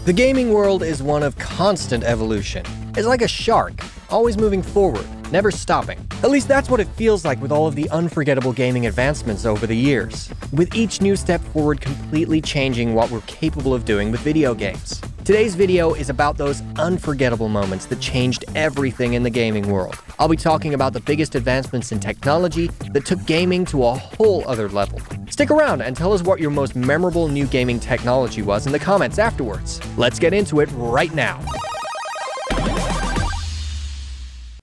The gaming world is one of constant evolution. It's like a shark, always moving forward, never stopping. At least that's what it feels like with all of the unforgettable gaming advancements over the years, with each new step forward completely changing what we're capable of doing with video games. Today's video is about those unforgettable moments that changed everything in the gaming world. I'll be talking about the biggest advancements in technology that took gaming to a whole other level. Stick around and tell us what your most memorable new gaming technology was in the comments afterwards. Let's get into it right now.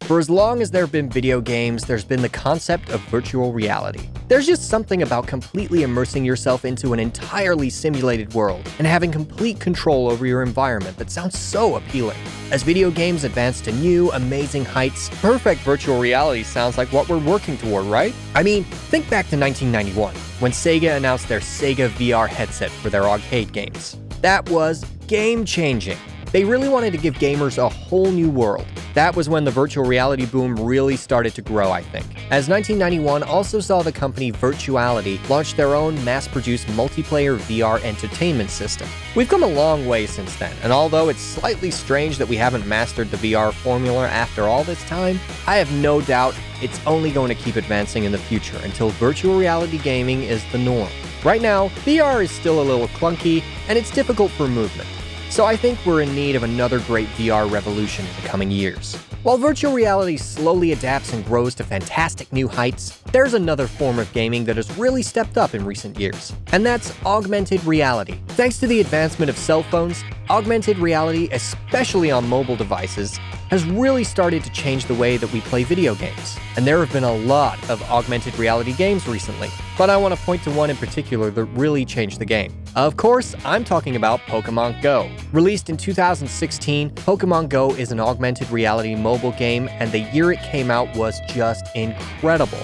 For as long as there have been video games, there's been the concept of virtual reality. There's just something about completely immersing yourself into an entirely simulated world and having complete control over your environment that sounds so appealing. As video games advance to new, amazing heights, perfect virtual reality sounds like what we're working toward, right? I mean, think back to 1991, when Sega announced their Sega VR headset for their arcade games. That was game-changing. They really wanted to give gamers a whole new world. That was when the virtual reality boom really started to grow, I think, as 1991 also saw the company Virtuality launch their own mass-produced multiplayer VR entertainment system. We've come a long way since then, and although it's slightly strange that we haven't mastered the VR formula after all this time, I have no doubt it's only going to keep advancing in the future until virtual reality gaming is the norm. Right now, VR is still a little clunky, and it's difficult for movement. So I think we're in need of another great VR revolution in the coming years. While virtual reality slowly adapts and grows to fantastic new heights, there's another form of gaming that has really stepped up in recent years, and that's augmented reality. Thanks to the advancement of cell phones, augmented reality, especially on mobile devices, has really started to change the way that we play video games. And there have been a lot of augmented reality games recently, but I want to point to one in particular that really changed the game. Of course, I'm talking about Pokemon Go. Released in 2016, Pokemon Go is an augmented reality mobile game, and the year it came out was just incredible.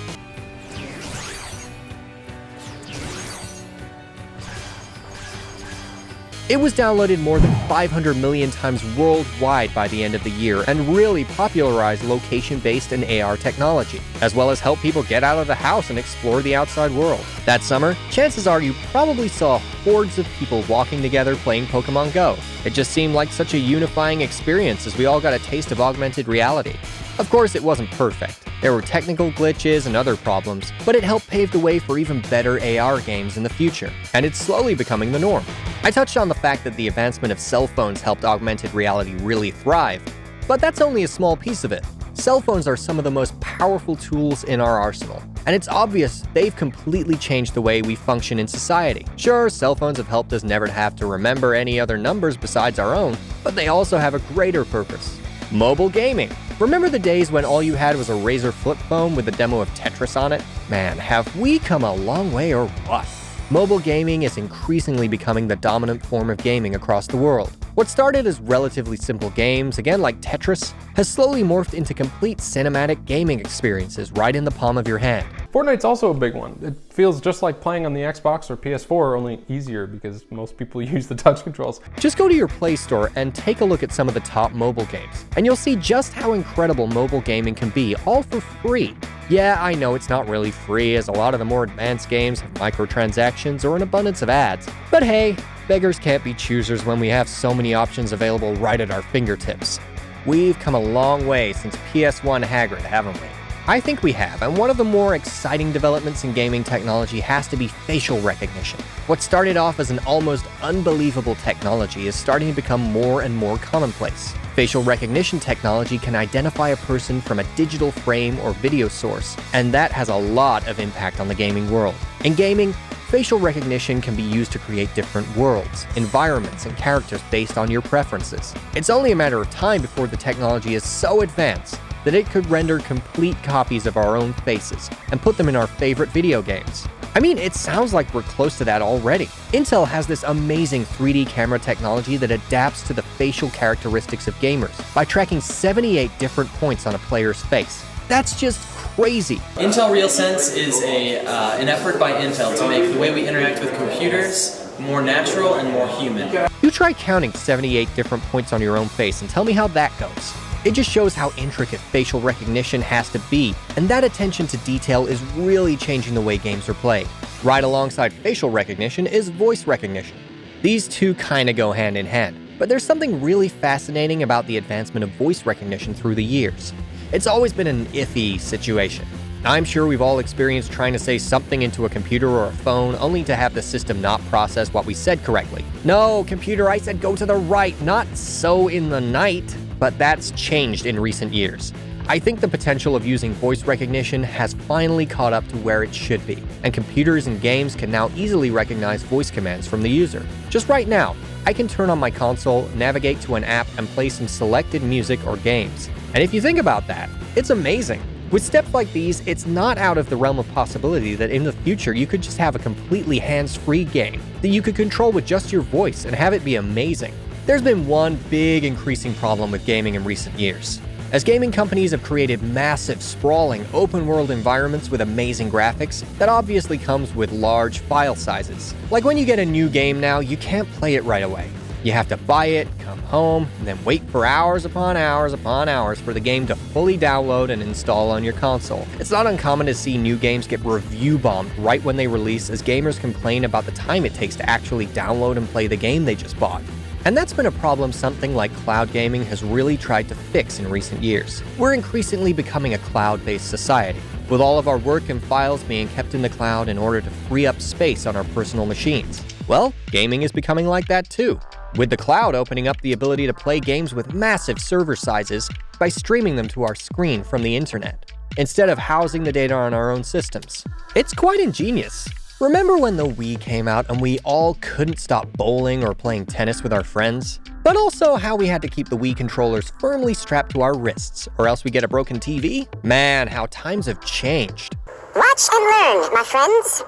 It was downloaded more than 500 million times worldwide by the end of the year and really popularized location-based and AR technology, as well as help people get out of the house and explore the outside world. That summer, chances are you probably saw hordes of people walking together playing Pokemon Go. It just seemed like such a unifying experience as we all got a taste of augmented reality. Of course, it wasn't perfect. There were technical glitches and other problems, but it helped pave the way for even better AR games in the future, and it's slowly becoming the norm. I touched on the fact that the advancement of cell phones helped augmented reality really thrive, but that's only a small piece of it. Cell phones are some of the most powerful tools in our arsenal, and it's obvious they've completely changed the way we function in society. Sure, cell phones have helped us never have to remember any other numbers besides our own, but they also have a greater purpose. Mobile gaming. Remember the days when all you had was a Razer flip phone with a demo of Tetris on it? Man, have we come a long way or what? Mobile gaming is increasingly becoming the dominant form of gaming across the world. What started as relatively simple games, again like Tetris, has slowly morphed into complete cinematic gaming experiences right in the palm of your hand. Fortnite's also a big one. It feels just like playing on the Xbox or PS4, only easier because most people use the touch controls. Just go to your Play Store and take a look at some of the top mobile games, and you'll see just how incredible mobile gaming can be, all for free. Yeah, I know it's not really free, as a lot of the more advanced games have microtransactions or an abundance of ads. But hey, beggars can't be choosers when we have so many options available right at our fingertips. We've come a long way since PS1 Haggard, haven't we? I think we have, and one of the more exciting developments in gaming technology has to be facial recognition. What started off as an almost unbelievable technology is starting to become more and more commonplace. Facial recognition technology can identify a person from a digital frame or video source, and that has a lot of impact on the gaming world. In gaming, facial recognition can be used to create different worlds, environments, and characters based on your preferences. It's only a matter of time before the technology is so advanced that it could render complete copies of our own faces and put them in our favorite video games. I mean, it sounds like we're close to that already. Intel has this amazing 3D camera technology that adapts to the facial characteristics of gamers by tracking 78 different points on a player's face. That's just crazy. Intel Realsense is an effort by Intel to make the way we interact with computers more natural and more human. You try counting 78 different points on your own face and tell me how that goes. It just shows how intricate facial recognition has to be, and that attention to detail is really changing the way games are played. Right alongside facial recognition is voice recognition. These two kinda go hand in hand. But there's something really fascinating about the advancement of voice recognition through the years. It's always been an iffy situation. I'm sure we've all experienced trying to say something into a computer or a phone only to have the system not process what we said correctly. No, computer, I said go to the right, not so in the night. But that's changed in recent years. I think the potential of using voice recognition has finally caught up to where it should be, and computers and games can now easily recognize voice commands from the user. Just right now, I can turn on my console, navigate to an app, and play some selected music or games. And if you think about that, it's amazing. With steps like these, it's not out of the realm of possibility that in the future you could just have a completely hands-free game that you could control with just your voice and have it be amazing. There's been one big increasing problem with gaming in recent years. As gaming companies have created massive, sprawling, open-world environments with amazing graphics, that obviously comes with large file sizes. Like when you get a new game now, you can't play it right away. You have to buy it, come home, and then wait for hours upon hours upon hours for the game to fully download and install on your console. It's not uncommon to see new games get review bombed right when they release, as gamers complain about the time it takes to actually download and play the game they just bought. And that's been a problem something like cloud gaming has really tried to fix in recent years. We're increasingly becoming a cloud-based society, with all of our work and files being kept in the cloud in order to free up space on our personal machines. Well, gaming is becoming like that too, with the cloud opening up the ability to play games with massive server sizes by streaming them to our screen from the internet, instead of housing the data on our own systems. It's quite ingenious. Remember when the Wii came out and we all couldn't stop bowling or playing tennis with our friends? But also how we had to keep the Wii controllers firmly strapped to our wrists, or else we get a broken TV? Man, how times have changed. Watch and learn, my friends.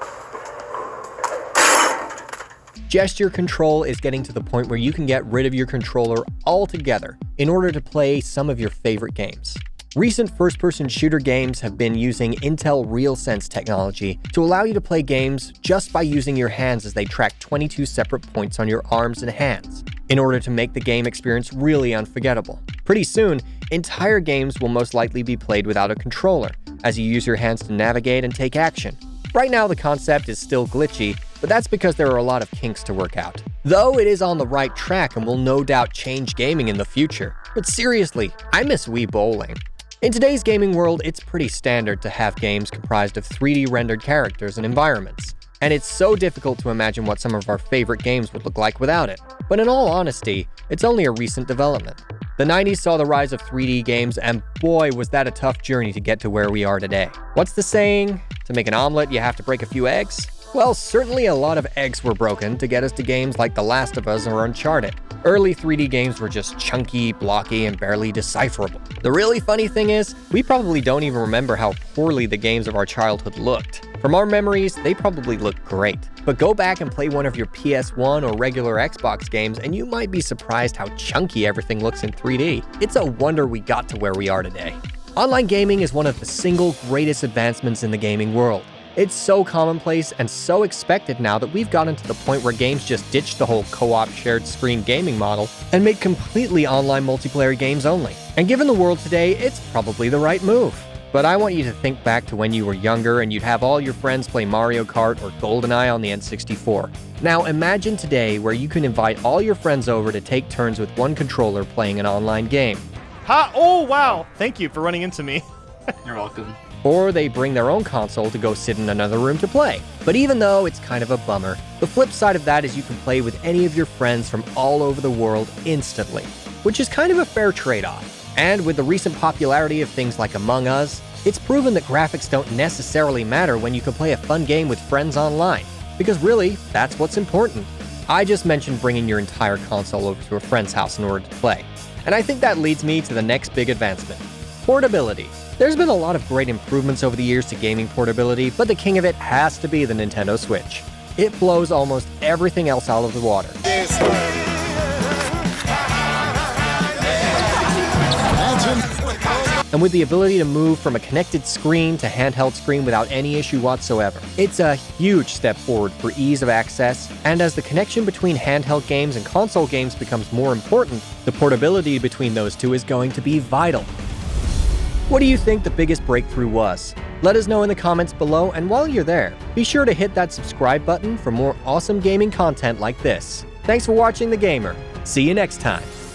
Gesture control is getting to the point where you can get rid of your controller altogether in order to play some of your favorite games. Recent first-person shooter games have been using Intel Realsense technology to allow you to play games just by using your hands, as they track 22 separate points on your arms and hands, in order to make the game experience really unforgettable. Pretty soon, entire games will most likely be played without a controller, as you use your hands to navigate and take action. Right now, the concept is still glitchy, but that's because there are a lot of kinks to work out. Though it is on the right track and will no doubt change gaming in the future. But seriously, I miss Wii bowling. In today's gaming world, it's pretty standard to have games comprised of 3D rendered characters and environments, and it's so difficult to imagine what some of our favorite games would look like without it. But in all honesty, it's only a recent development. The 90s saw the rise of 3D games, and boy, was that a tough journey to get to where we are today. What's the saying? To make an omelet, you have to break a few eggs? Well, certainly a lot of eggs were broken to get us to games like The Last of Us or Uncharted. Early 3D games were just chunky, blocky, and barely decipherable. The really funny thing is, we probably don't even remember how poorly the games of our childhood looked. From our memories, they probably looked great. But go back and play one of your PS1 or regular Xbox games, and you might be surprised how chunky everything looks in 3D. It's a wonder we got to where we are today. Online gaming is one of the single greatest advancements in the gaming world. It's so commonplace and so expected now that we've gotten to the point where games just ditch the whole co-op shared screen gaming model and make completely online multiplayer games only. And given the world today, it's probably the right move. But I want you to think back to when you were younger and you'd have all your friends play Mario Kart or GoldenEye on the N64. Now imagine today where you can invite all your friends over to take turns with one controller playing an online game. Oh, wow. Thank you for running into me. You're welcome. Or they bring their own console to go sit in another room to play. But even though it's kind of a bummer, the flip side of that is you can play with any of your friends from all over the world instantly, which is kind of a fair trade-off. And with the recent popularity of things like Among Us, it's proven that graphics don't necessarily matter when you can play a fun game with friends online, because really, that's what's important. I just mentioned bringing your entire console over to a friend's house in order to play. And I think that leads me to the next big advancement: portability. There's been a lot of great improvements over the years to gaming portability, but the king of it has to be the Nintendo Switch. It blows almost everything else out of the water. And with the ability to move from a connected screen to handheld screen without any issue whatsoever. It's a huge step forward for ease of access, and as the connection between handheld games and console games becomes more important, the portability between those two is going to be vital. What do you think the biggest breakthrough was? Let us know in the comments below, and while you're there, be sure to hit that subscribe button for more awesome gaming content like this. Thanks for watching The Gamer. See you next time.